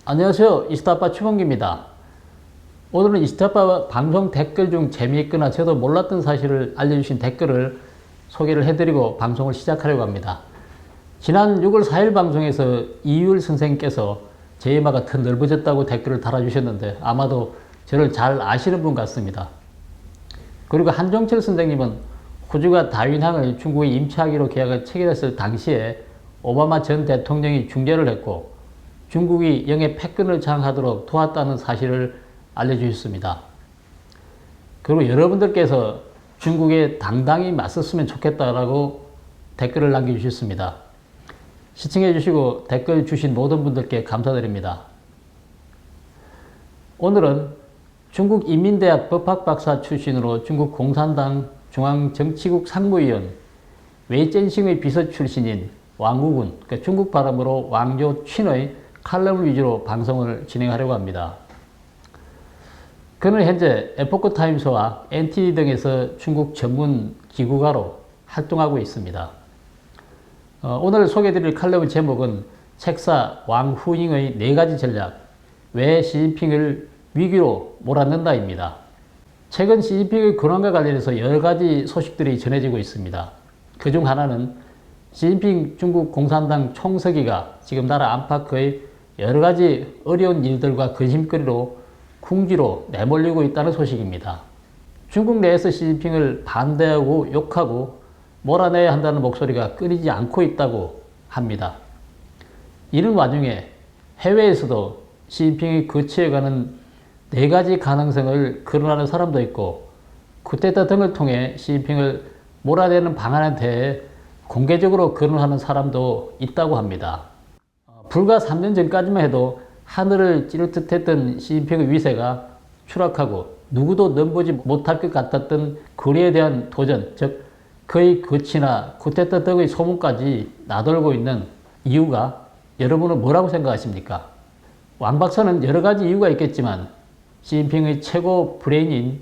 안녕하세요. 이스타파 추범기입니다. 오늘은 이스타파 방송 댓글 중 재미있거나 저도 몰랐던 사실을 알려주신 댓글을 소개를 해드리고 방송을 시작하려고 합니다. 지난 6월 4일 방송에서 이율 선생님께서 제이마가 더 넓어졌다고 댓글을 달아주셨는데 아마도 저를 잘 아시는 분 같습니다. 그리고 한종철 선생님은 호주가 다윈항을 중국에 임차하기로 계약을 체결했을 당시에 오바마 전 대통령이 중재를 했고 중국이 영해 패권을 장악하도록 도왔다는 사실을 알려주셨습니다. 그리고 여러분들께서 중국에 당당히 맞섰으면 좋겠다라고 댓글을 남겨주셨습니다. 시청해 주시고 댓글 주신 모든 분들께 감사드립니다. 오늘은 중국 인민대학 법학박사 출신으로 중국 공산당 중앙정치국 상무위원 웨이젠싱의 비서 출신인 왕우군, 그러니까 중국 발음으로 왕조춘의 칼럼을 위주로 방송을 진행하려고 합니다. 그는 현재 에포크타임스와 NTD 등에서 중국 전문 기구가로 활동하고 있습니다. 오늘 소개해드릴 칼럼의 제목은 책사 왕후잉의 4가지 전략, 왜 시진핑을 위기로 몰아넣는다입니다. 최근 시진핑의 근황과 관련해서 여러 가지 소식들이 전해지고 있습니다. 그중 하나는 시진핑 중국 공산당 총서기가 지금 나라 안팎의 여러 가지 어려운 일들과 근심거리로 궁지로 내몰리고 있다는 소식입니다. 중국 내에서 시진핑을 반대하고 욕하고 몰아내야 한다는 목소리가 끊이지 않고 있다고 합니다. 이런 와중에 해외에서도 시진핑이 거치해가는 4가지 가능성을 거론하는 사람도 있고 쿠데타 등을 통해 시진핑을 몰아내는 방안에 대해 공개적으로 거론하는 사람도 있다고 합니다. 불과 3년 전까지만 해도 하늘을 찌를 듯 했던 시진핑의 위세가 추락하고 누구도 넘보지 못할 것 같았던 거리에 대한 도전, 즉 그의 거치나 쿠데타 등의 소문까지 나돌고 있는 이유가 여러분은 뭐라고 생각하십니까? 왕 박사는 여러 가지 이유가 있겠지만 시진핑의 최고 브레인인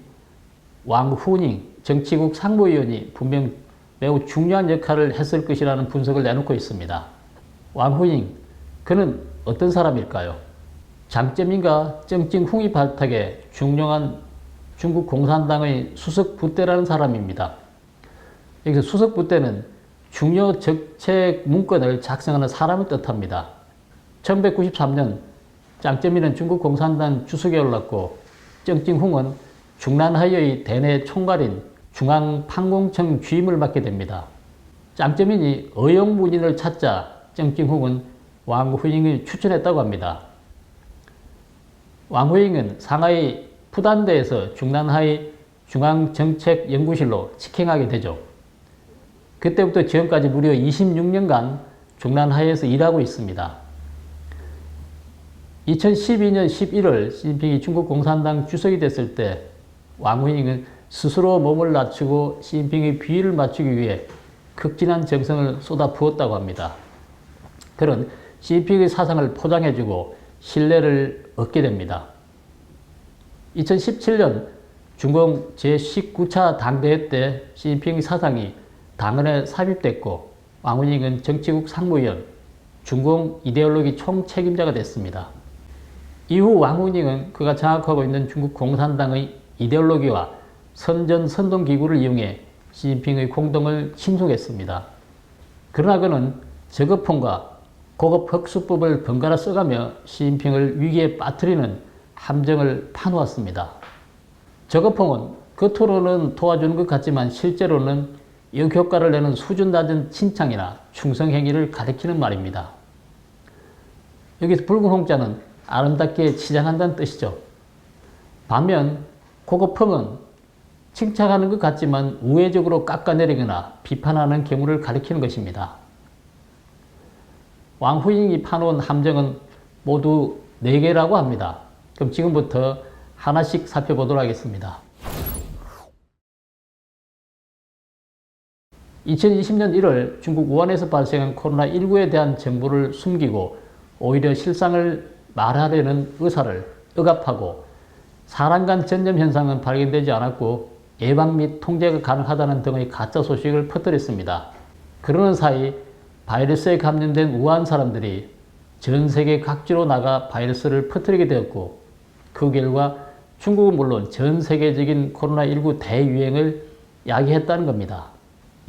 왕후닝 정치국 상무위원이 분명 매우 중요한 역할을 했을 것이라는 분석을 내놓고 있습니다. 왕후닝, 그는 어떤 사람일까요? 장쩌민과 정칭훈이 발탁해 중용한 중국 공산당의 수석 부대라는 사람입니다. 여기서 수석 부대는 중요 정책 문건을 작성하는 사람을 뜻합니다. 1993년 장쩌민은 중국 공산당 주석에 올랐고 정칭훈은 중난하이의 대내 총괄인 중앙판공청 주임을 맡게 됩니다. 장쩌민이 의용문인을 찾자 정칭훈은 왕후잉을 추천했다고 합니다. 왕후잉은 상하이 푸단대에서 중난하이 중앙정책연구실로 직행하게 되죠. 그때부터 지금까지 무려 26년간 중난하이에서 일하고 있습니다. 2012년 11월 시진핑이 중국 공산당 주석이 됐을 때 왕후잉은 스스로 몸을 낮추고 시진핑의 비위를 맞추기 위해 극진한 정성을 쏟아부었다고 합니다. 그런 시진핑의 사상을 포장해주고 신뢰를 얻게 됩니다. 2017년 중공 제19차 당대회 때 시진핑의 사상이 당헌에 삽입됐고 왕후잉은 정치국 상무위원, 중공 이데올로기 총책임자가 됐습니다. 이후 왕후잉은 그가 장악하고 있는 중국 공산당의 이데올로기와 선전선동기구를 이용해 시진핑의 공동을 침송했습니다. 그러나 그는 저거폰과 고급 흑수법을 번갈아 써가며 시진핑을 위기에 빠뜨리는 함정을 파놓았습니다. 저거폰은 겉으로는 도와주는 것 같지만 실제로는 역효과를 내는 수준 낮은 친창이나 충성행위를 가리키는 말입니다. 여기서 붉은 홍자는 아름답게 치장한다는 뜻이죠. 반면 고급펑은 칭찬하는 것 같지만 우회적으로 깎아내리거나 비판하는 경우를 가리키는 것입니다. 왕후잉이 파놓은 함정은 모두 4개라고 합니다. 그럼 지금부터 하나씩 살펴보도록 하겠습니다. 2020년 1월 중국 우한에서 발생한 코로나19에 대한 정보를 숨기고 오히려 실상을 말하려는 의사를 억압하고 사람 간 전염 현상은 발견되지 않았고 예방 및 통제가 가능하다는 등의 가짜 소식을 퍼뜨렸습니다. 그러는 사이 바이러스에 감염된 우한 사람들이 전 세계 각지로 나가 바이러스를 퍼뜨리게 되었고, 그 결과 중국은 물론 전 세계적인 코로나19 대유행을 야기했다는 겁니다.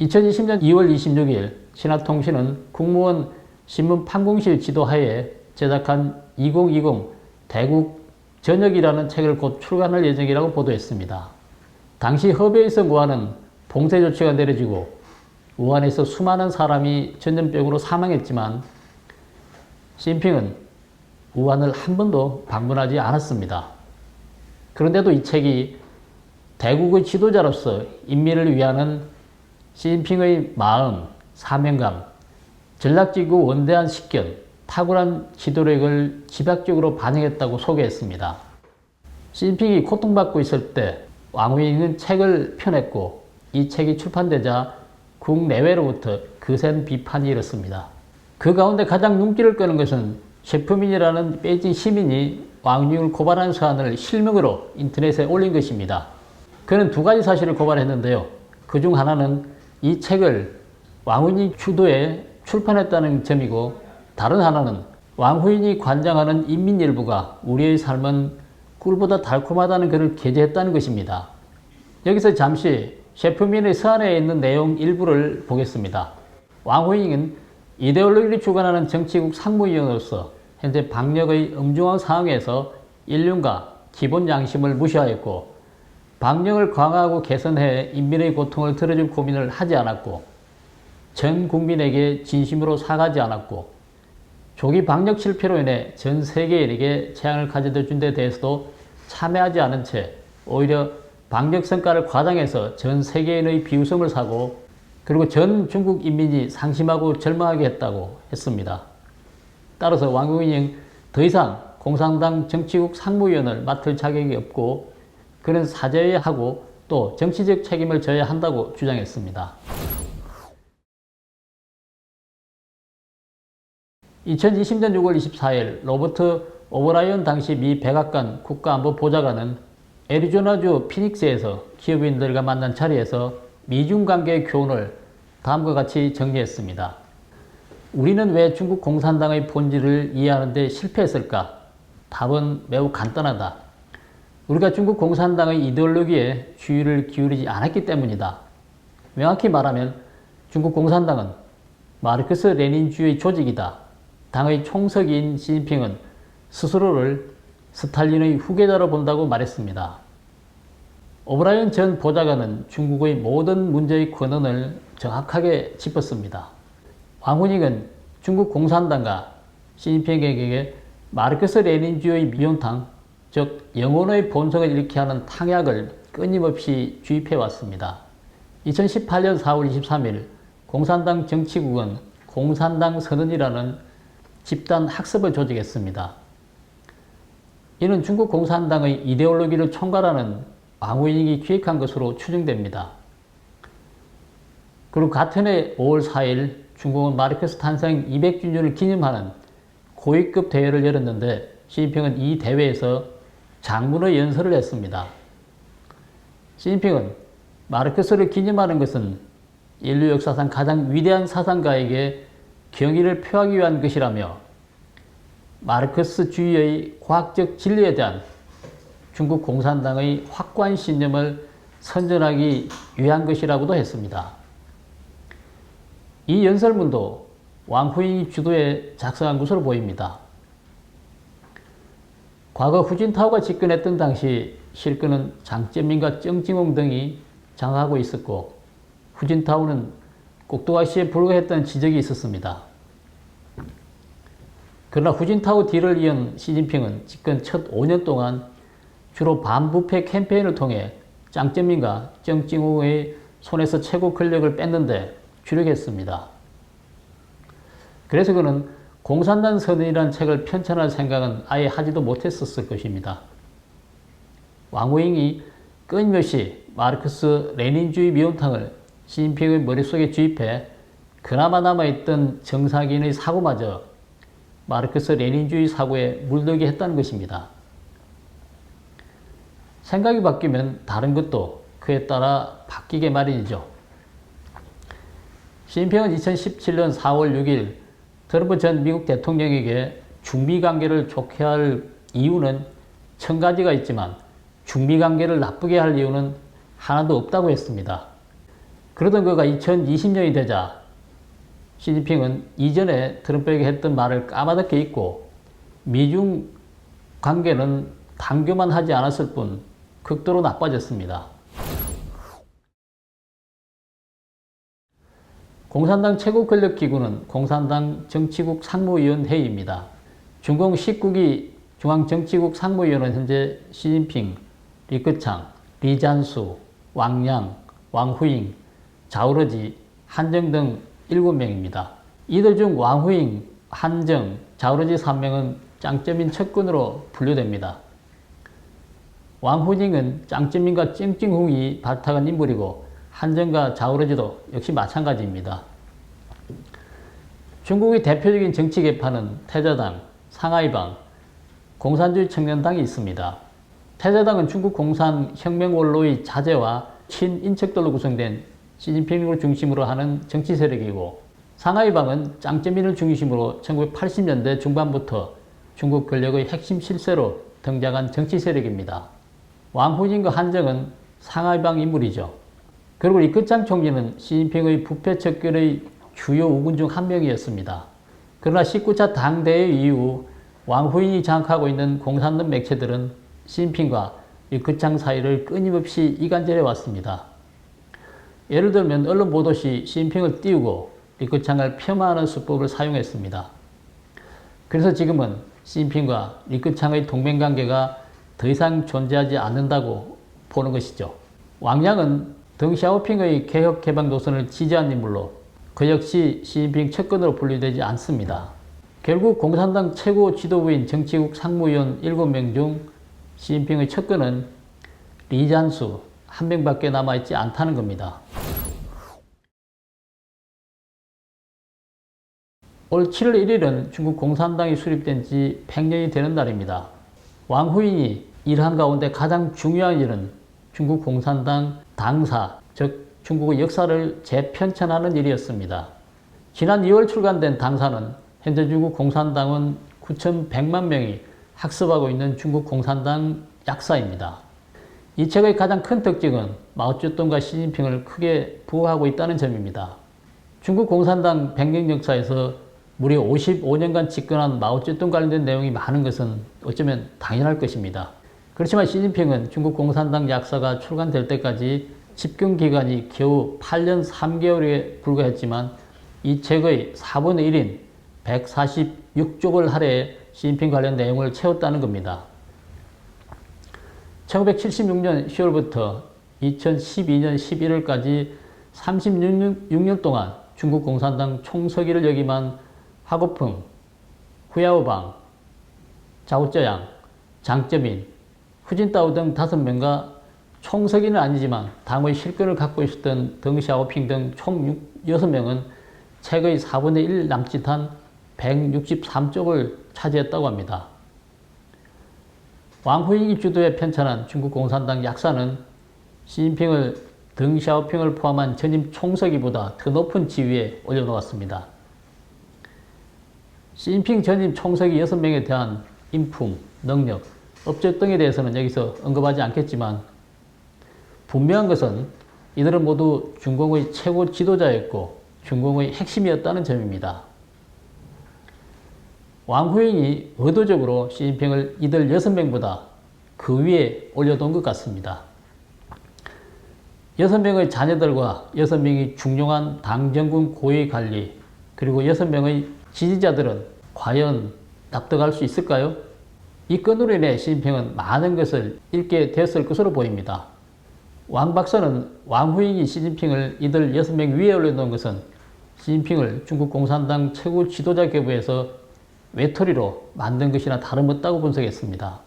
2020년 2월 26일 신화통신은 국무원 신문 판공실 지도하에 제작한 2020 대국 전역이라는 책을 곧 출간할 예정이라고 보도했습니다. 당시 허베이성 우한은 봉쇄 조치가 내려지고 우한에서 수많은 사람이 전염병으로 사망했지만 시진핑은 우한을 한 번도 방문하지 않았습니다. 그런데도 이 책이 대국의 지도자로서 인민을 위하는 시진핑의 마음, 사명감, 전략지구 원대한 식견, 탁월한 지도력을 집약적으로 반영했다고 소개했습니다. 시진핑이 고통받고 있을 때 왕후잉은 책을 펴냈고 이 책이 출판되자 국내외로부터 거센 비판이 일었습니다. 그 가운데 가장 눈길을 끄는 것은 셰프민이라는 베이징 시민이 왕후잉을 고발한 사안을 실명으로 인터넷에 올린 것입니다. 그는 두 가지 사실을 고발했는데요. 그 중 하나는 이 책을 왕후잉 주도에 출판했다는 점이고, 다른 하나는 왕후잉이 관장하는 인민일보가 우리의 삶은 꿀보다 달콤하다는 글을 게재했다는 것입니다. 여기서 잠시 셰프민의 서한에 있는 내용 일부를 보겠습니다. 왕후잉은 이데올로기를 주관하는 정치국 상무위원으로서 현재 방역의 엄중한 상황에서 인륜과 기본 양심을 무시하였고, 방역을 강화하고 개선해 인민의 고통을 덜어줄 고민을 하지 않았고, 전 국민에게 진심으로 사과하지 않았고, 조기 방역 실패로 인해 전 세계인에게 재앙을 가져다 준 데 대해서도 참여하지 않은 채 오히려 방역 성과를 과장해서 전 세계인의 비웃음을 사고, 그리고 전 중국 인민이 상심하고 절망하게 했다고 했습니다. 따라서 왕후잉은 더 이상 공산당 정치국 상무위원을 맡을 자격이 없고 그는 사죄해야 하고 또 정치적 책임을 져야 한다고 주장했습니다. 2020년 6월 24일 로버트 오브라이언 당시 미 백악관 국가안보보좌관은 애리조나주 피닉스에서 기업인들과 만난 자리에서 미중 관계의 교훈을 다음과 같이 정리했습니다. 우리는 왜 중국 공산당의 본질을 이해하는 데 실패했을까? 답은 매우 간단하다. 우리가 중국 공산당의 이데올로기에 주의를 기울이지 않았기 때문이다. 명확히 말하면 중국 공산당은 마르크스 레닌주의 조직이다. 당의 총석인 시진핑은 스스로를 스탈린의 후계자로 본다고 말했습니다. 오브라이언 전 보좌관은 중국의 모든 문제의 근원을 정확하게 짚었습니다. 왕후잉은 중국 공산당과 시진핑에게 마르크스 레닌주의 미온탕, 즉 영혼의 본성을 잃게 하는 탕약을 끊임없이 주입해 왔습니다. 2018년 4월 23일 공산당 정치국은 공산당 선언이라는 집단 학습을 조직했습니다. 이는 중국 공산당의 이데올로기를 총괄하는 왕후잉이 기획한 것으로 추정됩니다. 그리고 같은 해 5월 4일 중국은 마르크스 탄생 200주년을 기념하는 고위급 대회를 열었는데 시진핑은 이 대회에서 장문의 연설을 했습니다. 시진핑은 마르크스를 기념하는 것은 인류 역사상 가장 위대한 사상가에게 경의를 표하기 위한 것이라며 마르크스주의의 과학적 진리에 대한 중국 공산당의 확고한 신념을 선전하기 위한 것이라고도 했습니다. 이 연설문도 왕후잉이 주도해 작성한 것으로 보입니다. 과거 후진타오가 집권했던 당시 실권은 장제민과 정징홍 등이 장악하고 있었고 후진타오는 꼭두각시에 불과했던 지적이 있었습니다. 그러나 후진타오 뒤를 이은 시진핑은 집권 첫 5년 동안 주로 반부패 캠페인을 통해 장제민과 정징홍의 손에서 최고 권력을 뺏는데 주력했습니다. 그래서 그는 공산당 선언이라는 책을 편찬할 생각은 아예 하지도 못했었을 것입니다. 왕후잉이 끊임없이 마르크스 레닌주의 미온탕을 시진핑의 머릿속에 주입해 그나마 남아있던 정상인의 사고마저 마르크스 레닌주의 사고에 물들게 했다는 것입니다. 생각이 바뀌면 다른 것도 그에 따라 바뀌게 마련이죠. 시진핑은 2017년 4월 6일 트럼프 전 미국 대통령에게 중미 관계를 좋게 할 이유는 천 가지가 있지만 중미 관계를 나쁘게 할 이유는 하나도 없다고 했습니다. 그러던 그가 2020년이 되자 시진핑은 이전에 트럼프에게 했던 말을 까마득히 잊고 미중 관계는 단교만 하지 않았을 뿐 극도로 나빠졌습니다. 공산당 최고 권력기구는 공산당 정치국 상무위원회의입니다. 중공 19기 중앙정치국 상무위원은 현재 시진핑, 리크창, 리잔수, 왕양, 왕후잉, 자오러지, 한정 등 7명입니다. 이들 중 왕후잉, 한정, 자오러지 3명은 짱쩌민 측근으로 분류됩니다. 왕후잉은 짱쩌민과 찡찡홍이 발탁한 인물이고 한정과 자오러지도 역시 마찬가지입니다. 중국의 대표적인 정치 계파는 태자당, 상하이방, 공산주의 청년당이 있습니다. 태자당은 중국 공산 혁명 원로의 자제와 친인척들로 구성된 시진핑을 중심으로 하는 정치 세력이고, 상하이방은 짱쩌민을 중심으로 1980년대 중반부터 중국 권력의 핵심 실세로 등장한 정치 세력입니다. 왕후징과 한정은 상하이방 인물이죠. 그리고 리크창 총리는 시진핑의 부패 척결의 주요 우군 중 한 명이었습니다. 그러나 19차 당대회 이후 왕후잉이 장악하고 있는 공산당 매체들은 시진핑과 리크창 사이를 끊임없이 이간질해 왔습니다. 예를 들면 언론 보도 시 시진핑을 띄우고 리크창을 폄하하는 수법을 사용했습니다. 그래서 지금은 시진핑과 리크창의 동맹관계가 더 이상 존재하지 않는다고 보는 것이죠. 왕양은 덩샤오핑의 개혁 개방 노선을 지지한 인물로 그 역시 시진핑 측근으로 분류되지 않습니다. 결국 공산당 최고 지도부인 정치국 상무위원 7명 중 시진핑의 측근은 리잔수 1명밖에 남아있지 않다는 겁니다. 올 7월 1일은 중국 공산당이 수립된 지 100년이 되는 날입니다. 왕후잉이 일한 가운데 가장 중요한 일은 중국 공산당 당사, 즉 중국의 역사를 재편찬하는 일이었습니다. 지난 2월 출간된 당사는 현재 중국 공산당은 9,100만 명이 학습하고 있는 중국 공산당 약사입니다. 이 책의 가장 큰 특징은 마오쩌둥과 시진핑을 크게 부호하고 있다는 점입니다. 중국 공산당 100년 역사에서 무려 55년간 집권한 마오쩌둥 관련된 내용이 많은 것은 어쩌면 당연할 것입니다. 그렇지만 시진핑은 중국 공산당 약사가 출간될 때까지 집권 기간이 겨우 8년 3개월에 불과했지만 이 책의 4분의 1인 146쪽을 할애해 시진핑 관련 내용을 채웠다는 겁니다. 1976년 10월부터 2012년 11월까지 36년 동안 중국 공산당 총서기를 역임한 화고펑, 후야오방, 자오쩌양, 장쩌민, 후진타오 등 5명과 총서기는 아니지만 당의 실권을 갖고 있었던 덩샤오핑 등 총 6명은 책의 4분의 1 남짓한 163쪽을 차지했다고 합니다. 왕후잉이 주도해 편찬한 중국 공산당 약사는 시진핑을 덩샤오핑을 포함한 전임 총서기보다 더 높은 지위에 올려놓았습니다. 시진핑 전임 총서기 6명에 대한 인품, 능력, 업적 등에 대해서는 여기서 언급하지 않겠지만 분명한 것은 이들은 모두 중공의 최고 지도자였고 중공의 핵심이었다는 점입니다. 왕후잉이 의도적으로 시진핑을 이들 6명보다 그 위에 올려둔 것 같습니다. 6명의 자녀들과 6명이 중용한 당정군 고위 관리, 그리고 6명의 지지자들은 과연 납득할 수 있을까요? 이 건으로 인해 시진핑은 많은 것을 잃게 됐을 것으로 보입니다. 왕 박사는 왕후잉이 시진핑을 이들 6명 위에 올려놓은 것은 시진핑을 중국 공산당 최고 지도자 계보에서 외톨이로 만든 것이나 다름없다고 분석했습니다.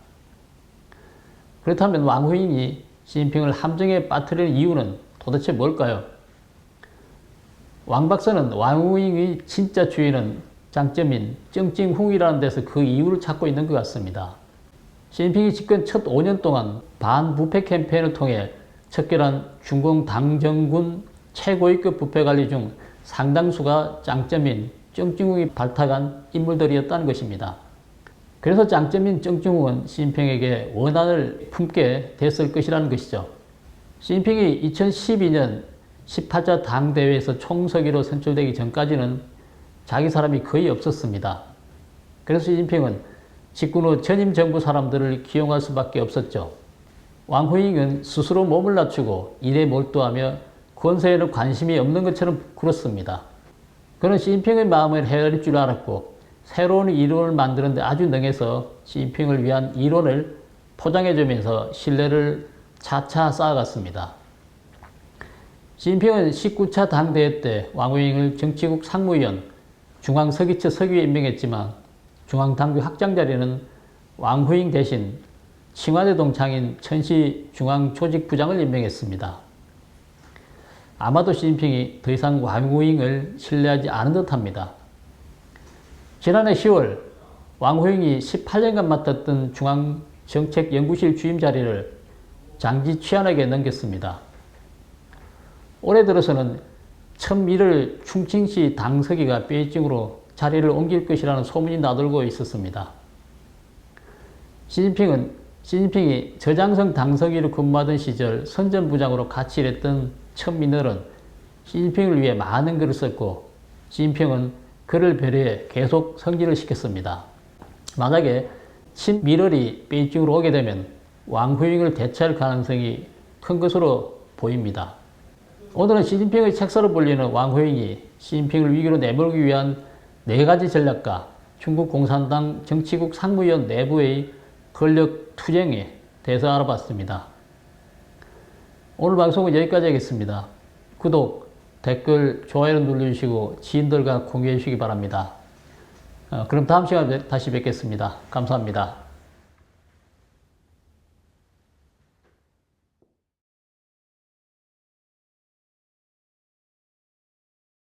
그렇다면 왕후잉이 시진핑을 함정에 빠뜨리는 이유는 도대체 뭘까요? 왕 박사는 왕후잉의 진짜 주인은 짱쩌민, 찡찡홍이라는 데서 그 이유를 찾고 있는 것 같습니다. 시진핑이 집권 첫 5년 동안 반부패 캠페인을 통해 척결한 중공 당정군 최고위급 부패 관리 중 상당수가 짱쩌민, 찡찡홍이 발탁한 인물들이었다는 것입니다. 그래서 장점인 정중흥은 시진핑에게 원한을 품게 됐을 것이라는 것이죠. 시진핑이 2012년 18차 당대회에서 총서기로 선출되기 전까지는 자기 사람이 거의 없었습니다. 그래서 시진핑은 집권 후 전임 정부 사람들을 기용할 수밖에 없었죠. 왕후잉은 스스로 몸을 낮추고 일에 몰두하며 권세에는 관심이 없는 것처럼 굴었습니다. 그는 시진핑의 마음을 헤아릴 줄 알았고 새로운 이론을 만드는 데 아주 능해서 시진핑을 위한 이론을 포장해주면서 신뢰를 차차 쌓아갔습니다. 시진핑은 19차 당대회 때 왕후잉을 정치국 상무위원, 중앙서기처 서기에 임명했지만 중앙당국 확장 자리는 왕후잉 대신 칭화대 동창인 천시 중앙조직부장을 임명했습니다. 아마도 시진핑이 더 이상 왕후잉을 신뢰하지 않은 듯합니다. 지난해 10월 왕후잉이 18년간 맡았던 중앙정책연구실 주임 자리를 장지 취안에게 넘겼습니다. 올해 들어서는 천미를 충칭시 당서기가 베이징으로 자리를 옮길 것이라는 소문이 나돌고 있었습니다. 시진핑이 저장성 당서기로 근무하던 시절 선전부장으로 같이 일했던 천민을은 시진핑을 위해 많은 글을 썼고 시진핑은 그를 배려해 계속 승진을 시켰습니다. 만약에 친미럴이 베이징으로 오게 되면 왕후잉을 대체할 가능성이 큰 것으로 보입니다. 오늘은 시진핑의 책사로 불리는 왕후잉이 시진핑을 위기로 내몰기 위한 4가지 전략과 중국 공산당 정치국 상무위원 내부의 권력 투쟁에 대해서 알아봤습니다. 오늘 방송은 여기까지 하겠습니다. 구독, 댓글, 좋아요를 눌러주시고 지인들과 공유해 주시기 바랍니다. 그럼 다음 시간에 다시 뵙겠습니다. 감사합니다.